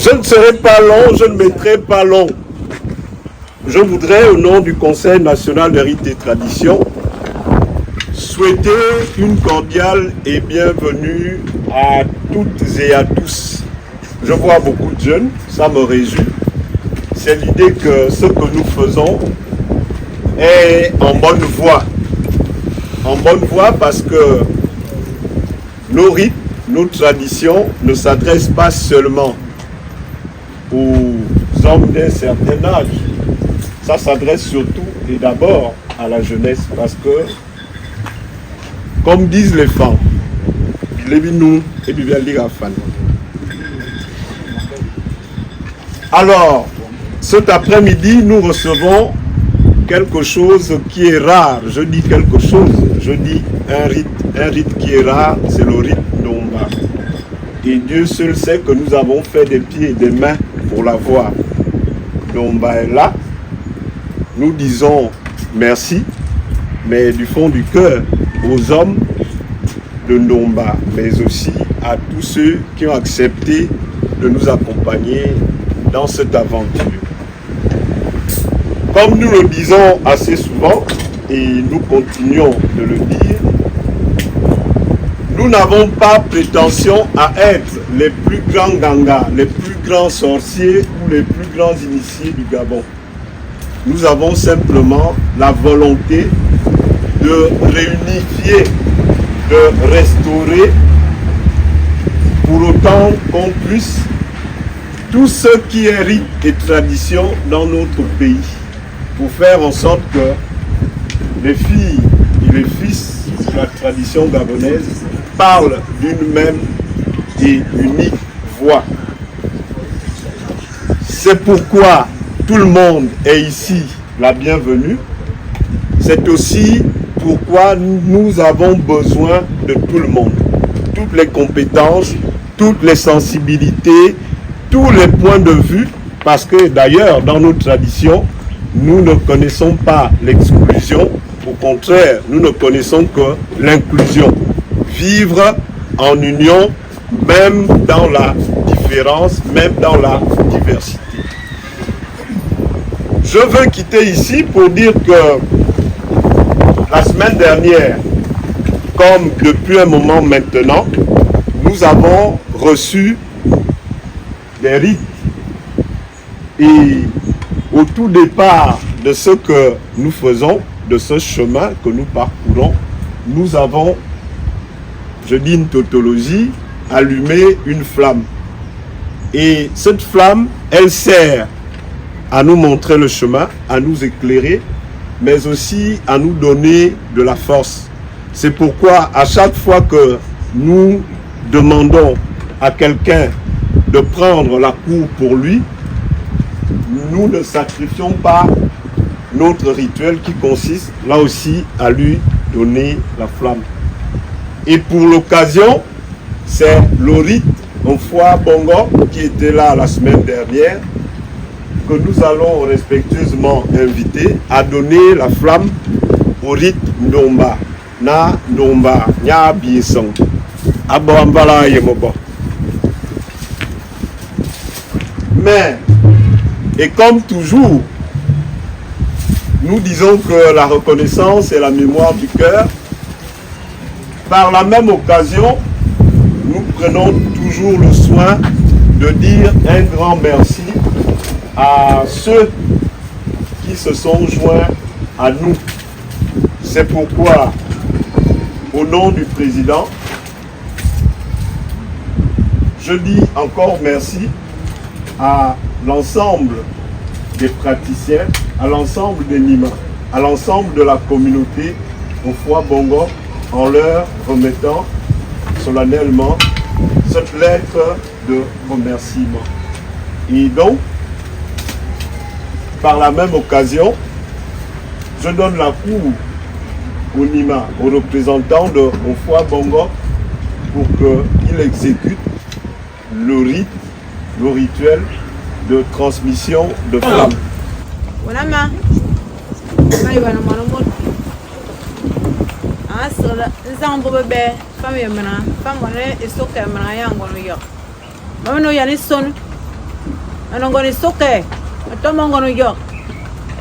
Je ne serai pas long, je ne mettrai pas long. Je voudrais, au nom du Conseil national des rites et traditions, souhaiter une cordiale et bienvenue à toutes et à tous. Je vois beaucoup de jeunes, ça me réjouit. C'est l'idée que ce que nous faisons est en bonne voie. En bonne voie parce que nos rites nos traditions ne s'adressent pas seulement aux hommes d'un certain âge. Ça s'adresse surtout et d'abord à la jeunesse parce que, comme disent les femmes, alors, cet après-midi, nous recevons quelque chose qui est rare. Je dis quelque chose, je dis un rite qui est rare, c'est le rite Ndomba. Et Dieu seul sait que nous avons fait des pieds et des mains pour l'avoir. Ndomba est là. Nous disons merci, mais du fond du cœur, aux hommes de Ndomba, mais aussi à tous ceux qui ont accepté de nous accompagner dans cette aventure. Comme nous le disons assez souvent, et nous continuons de le dire, nous n'avons pas prétention à être les plus grands gangas, les plus grands sorciers ou les plus grands initiés du Gabon. Nous avons simplement la volonté de réunifier, de restaurer, pour autant qu'on puisse tout ce qui est rite et tradition dans notre pays, pour faire en sorte que les filles et les fils de la tradition gabonaise parlent d'une même et unique voix. C'est pourquoi tout le monde est ici la bienvenue. C'est aussi pourquoi nous avons besoin de tout le monde. Toutes les compétences, toutes les sensibilités, tous les points de vue, parce que d'ailleurs, dans nos traditions, nous ne connaissons pas l'exclusion. Au contraire, nous ne connaissons que l'inclusion. Vivre en union, même dans la différence, même dans la diversité. Je veux quitter ici pour dire que la semaine dernière, comme depuis un moment maintenant, nous avons reçu des rites. Et au tout départ de ce que nous faisons, de ce chemin que nous parcourons, nous avons, je dis une tautologie, allumé une flamme. Et cette flamme, elle sert à nous montrer le chemin, à nous éclairer, mais aussi à nous donner de la force. C'est pourquoi à chaque fois que nous demandons à quelqu'un de prendre la cour pour lui, nous ne sacrifions pas notre rituel qui consiste là aussi à lui donner la flamme. Et pour l'occasion, c'est le rite Onfoa Bongo qui était là la semaine dernière, que nous allons respectueusement inviter à donner la flamme au rite Ndomba. Na Ndomba, nya biesong. Abo ambala yemobo. Mais, et comme toujours, nous disons que la reconnaissance est la mémoire du cœur. Par la même occasion, nous prenons toujours le soin de dire un grand merci à ceux qui se sont joints à nous. C'est pourquoi, au nom du président, je dis encore merci à l'ensemble des praticiens, à l'ensemble des Nima, à l'ensemble de la communauté Onfoa Bongo, en leur remettant solennellement cette lettre de remerciement. Et donc, par la même occasion, je donne la cour au Nima, au représentant de Onfoa Bongo, pour qu'il exécute le rite, le rituel de transmission de flamme.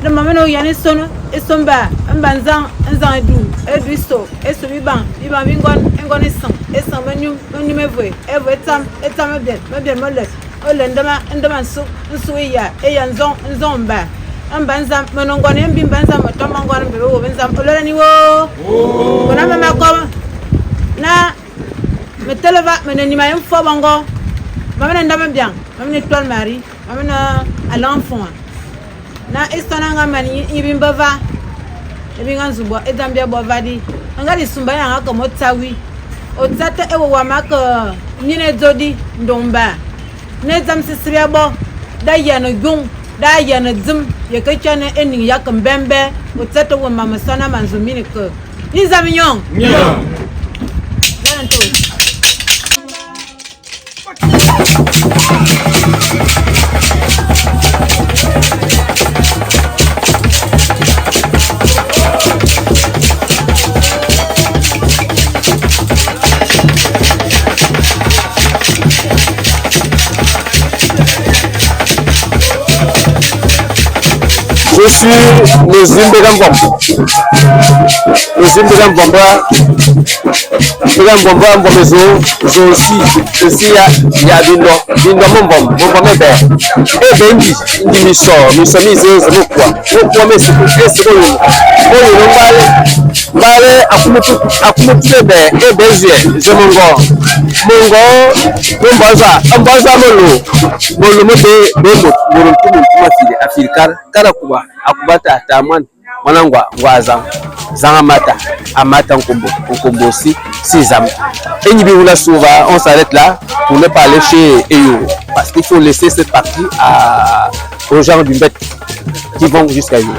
Le moment où Yannis sonne, et son bas, un banzan, un zan et duisto, et ce biban, il va vingon, un gonissant, et sans menu, un numéro, et vetam, et tam bien mollet, au lendemain, un demain sou, un souilla, et un zomba. Un banzam, mon ongon, un bim banzam, un tomangon, un banzam, pour le niveau. On a même comme na me televa me ne nima yem fo bango mamena ndame bien mamena étoile Marie mamena à l'enfant na istana ngamani ibimbava ebinga nzubwa edambia bovadi ngali sumba yanga ko motawi otsata ewo wa maka nyine zodi ndomba ne zam sisriya bo da yana gung da yana zum ya kacha ne enin ya kan bembe otsata wa mama sana manzumini ko izamnyon nyon nanto Je suis le Zimbégan Bomba. Le Zimbégan Bomba. Zimbégan Bomba, mon maison. Je aussi. Ici, il y a des noms. Des noms, mon bombe. Mon bombe est vert. Et bien, il dit, nous sommes mis, c'est quoi. Pourquoi, mais c'est pour c'est pour nous. Pour nous, Malé, à comment tout est bien. Et bien, je m'en vais. Mon gars, mon baza, mon Karakuba, Akubata, Taman, Manangwa, Waza, Zangamata, Amata, Nkombo, Sisam. Et Nibiula Souva, on s'arrête là pour ne pas aller chez Eyo. Parce qu'il faut laisser cette partie aux gens du bête qui vont jusqu'à Eyo.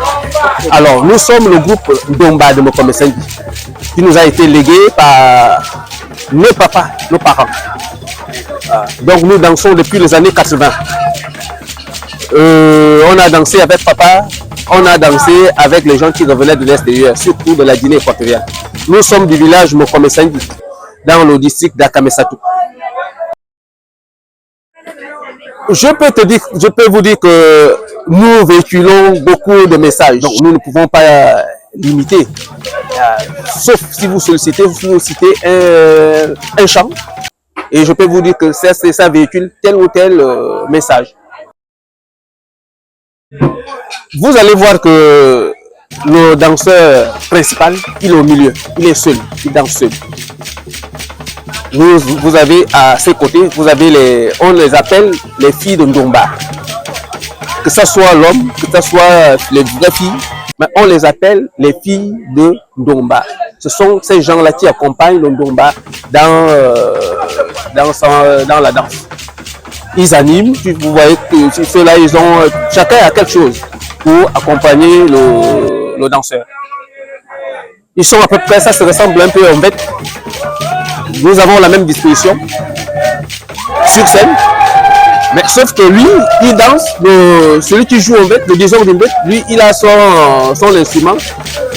Alors, nous sommes le groupe Domba de Mokome Sengi, qui nous a été légué par nos papas, nos parents. Donc nous dansons depuis les années 80. On a dansé avec papa, on a dansé avec les gens qui revenaient de l'extérieur, surtout de la Guinée équatoriale. Nous sommes du village Mokome Sengi, dans le district d'Akamesatu. Je peux vous dire que nous véhiculons beaucoup de messages, donc nous ne pouvons pas limiter. Sauf si vous sollicitez un chant, et je peux vous dire que ça véhicule tel ou tel message. Vous allez voir que le danseur principal, il est au milieu, il est seul, il danse seul. Vous avez à ses côtés, on les appelle les filles de Ndomba. Que ce soit l'homme, que ce soit les vraies filles, mais on les appelle les filles de Ndomba. Ce sont ces gens-là qui accompagnent le Ndomba dans la danse. Ils animent, vous voyez que ceux-là, chacun a quelque chose pour accompagner le danseur. Ils sont à peu près, ça se ressemble un peu en fait. Nous avons la même disposition sur scène. Mais sauf que lui, il danse, celui qui joue en bête, le diseur d'une bête, lui, il a son instrument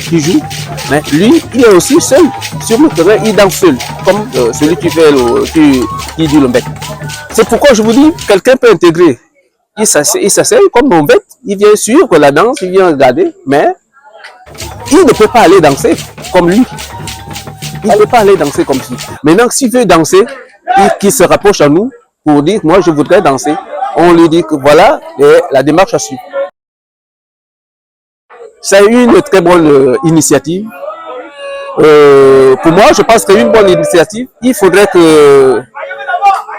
qui joue. Mais lui, il est aussi seul. Sur le terrain, il danse seul, comme celui qui fait qui dit le bête. C'est pourquoi je vous dis, quelqu'un peut intégrer. Il s'assied comme un bête, il vient suivre la danse, il vient regarder, mais il ne peut pas aller danser comme lui. Il ne peut pas aller danser comme lui. Maintenant, s'il veut danser, qu'il se rapproche à nous, pour dire, moi je voudrais danser, on lui dit que voilà la démarche à suivre. C'est une très bonne initiative. Pour moi, je pense que c'est une bonne initiative. Il faudrait que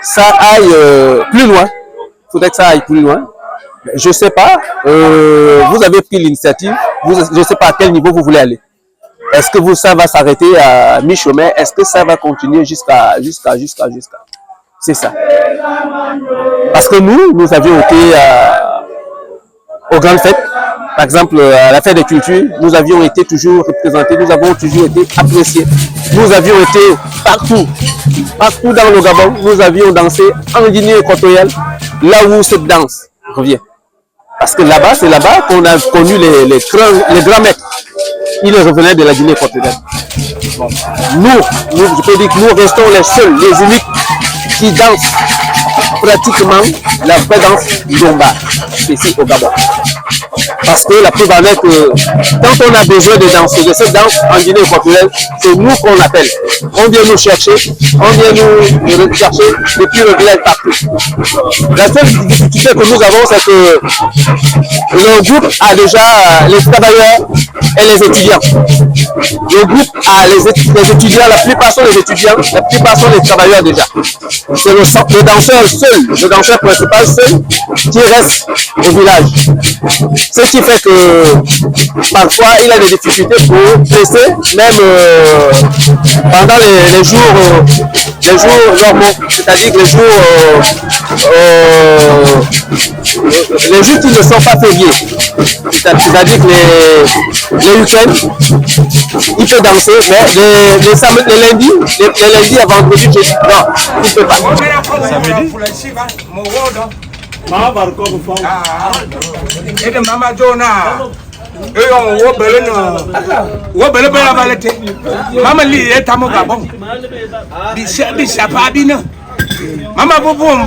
ça aille plus loin. Il faudrait que ça aille plus loin. Je ne sais pas, vous avez pris l'initiative, je ne sais pas à quel niveau vous voulez aller. Est-ce que ça va s'arrêter à mi-chemin? Est-ce que ça va continuer jusqu'à c'est ça. Parce que nous avions été aux grandes fêtes, par exemple à la fête des cultures, nous avions été toujours représentés, nous avons toujours été appréciés. Nous avions été partout dans le Gabon, nous avions dansé en Guinée équatoriale, là où cette danse revient. Parce que là-bas, c'est là-bas qu'on a connu les grands maîtres. Ils revenaient de la Guinée équatoriale. Bon. Je peux dire que nous restons les seuls, les uniques qui dansent pratiquement la vraie danse Ndomba, ici au Gabon. Parce que la preuve en est que quand on a besoin de danser, de cette danse en Guinée équatoriale, c'est nous qu'on appelle. On vient nous chercher, on vient nous chercher depuis le village partout. La seule difficulté que nous avons, c'est que le groupe a déjà les travailleurs et les étudiants. Le groupe a les étudiants, la plupart sont les étudiants, la plupart sont les travailleurs déjà. C'est le danseur seul, le danseur principal seul qui reste au village. Ce qui fait que parfois il a des difficultés pour presser, même pendant les jours normaux, c'est-à-dire les jours qui ne sont pas fériés. C'est-à-dire que les week-ends, il peut danser, mais les lundis à vendredi, non, il ne peut pas. Mama Jona, Mama Lee, Tamogabon, Bishapabina, Mama Bobom,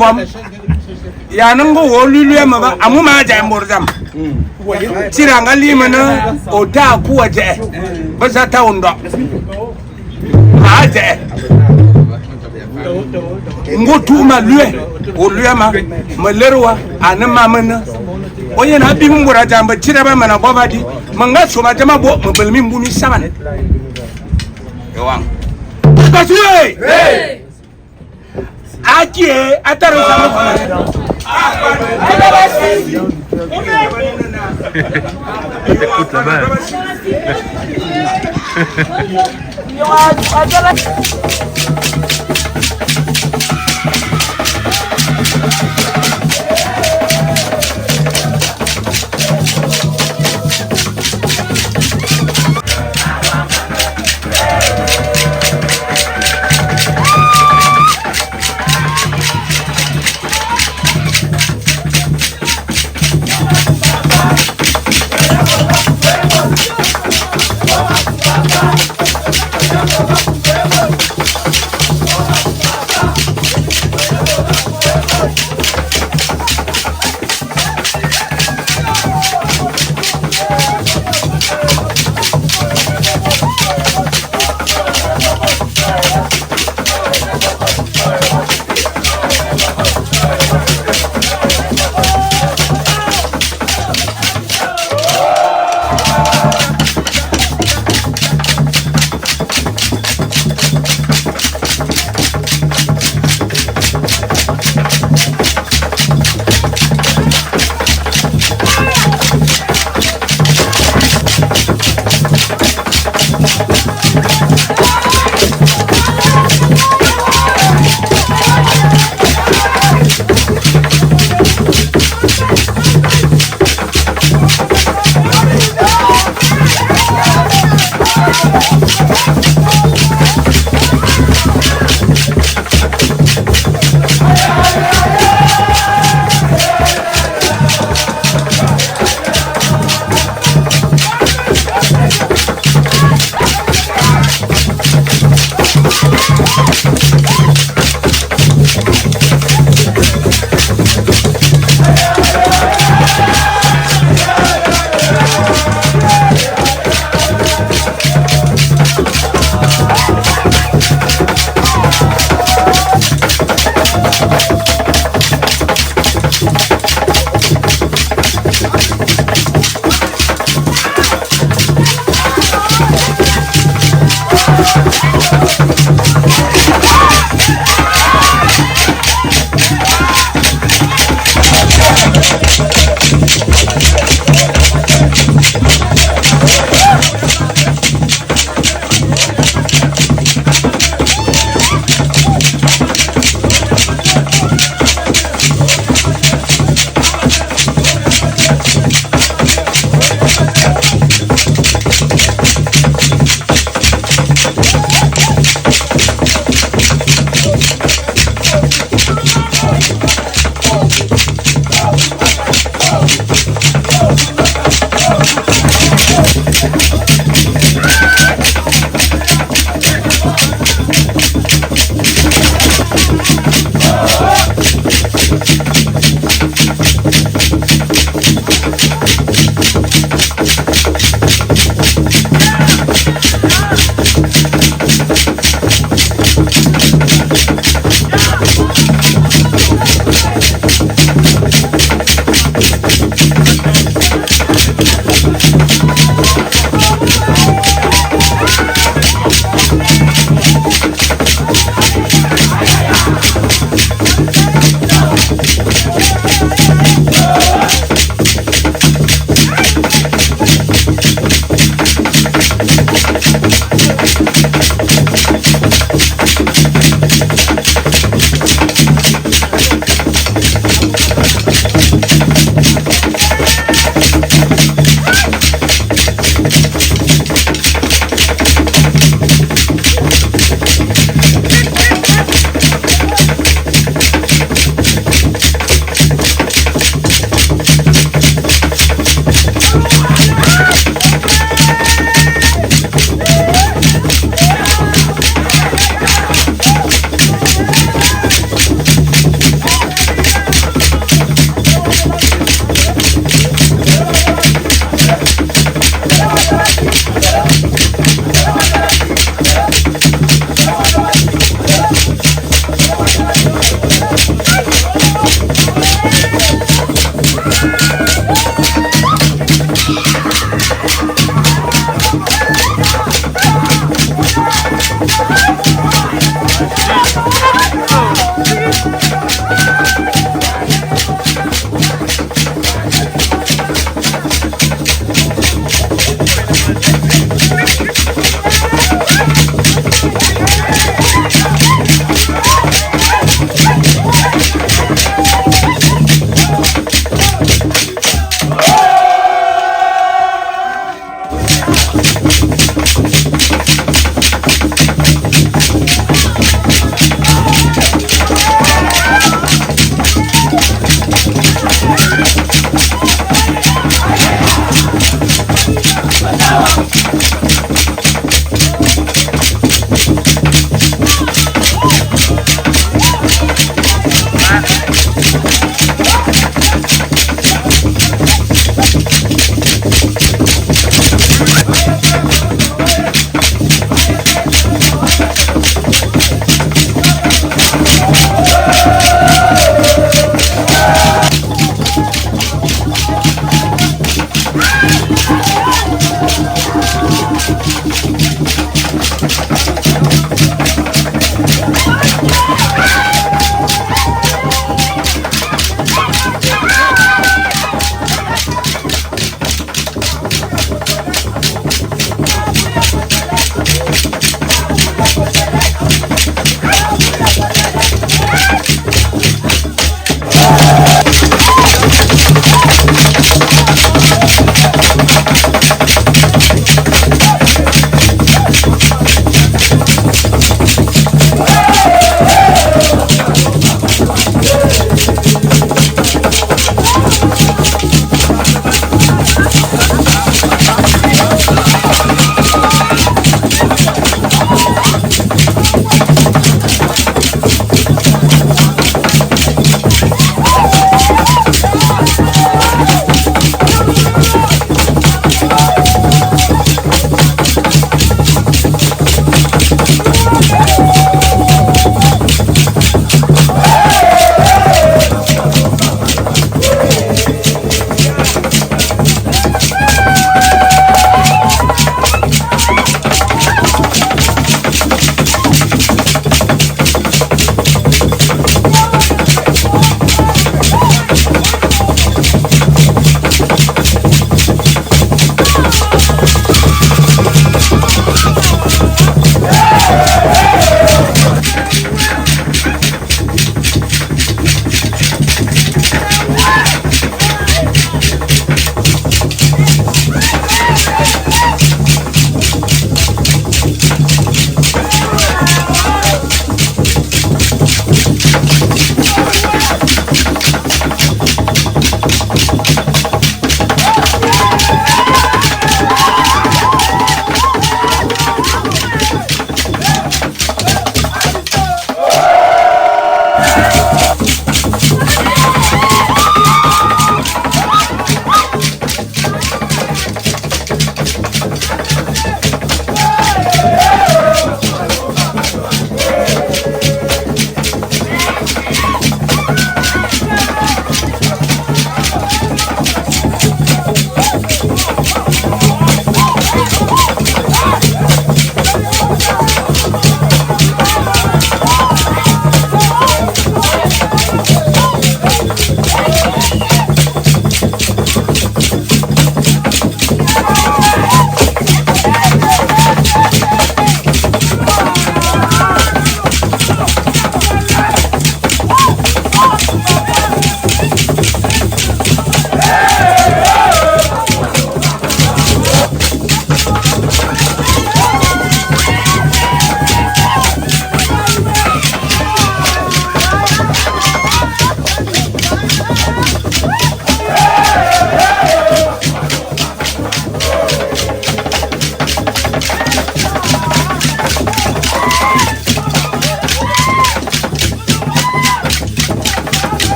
Yanango, Luluama, Amuma Jamborzam, Tiranga Limana, Ota Kuaje, Bazata Undo, Aje. Ngotuma lue oluyama malerwa anamamana oye na bi mbura jamba chiraba mana bobadi manga soma jama bo mbelmi mbumi saban ewang basue hey akie ataro sama écoute là-bas.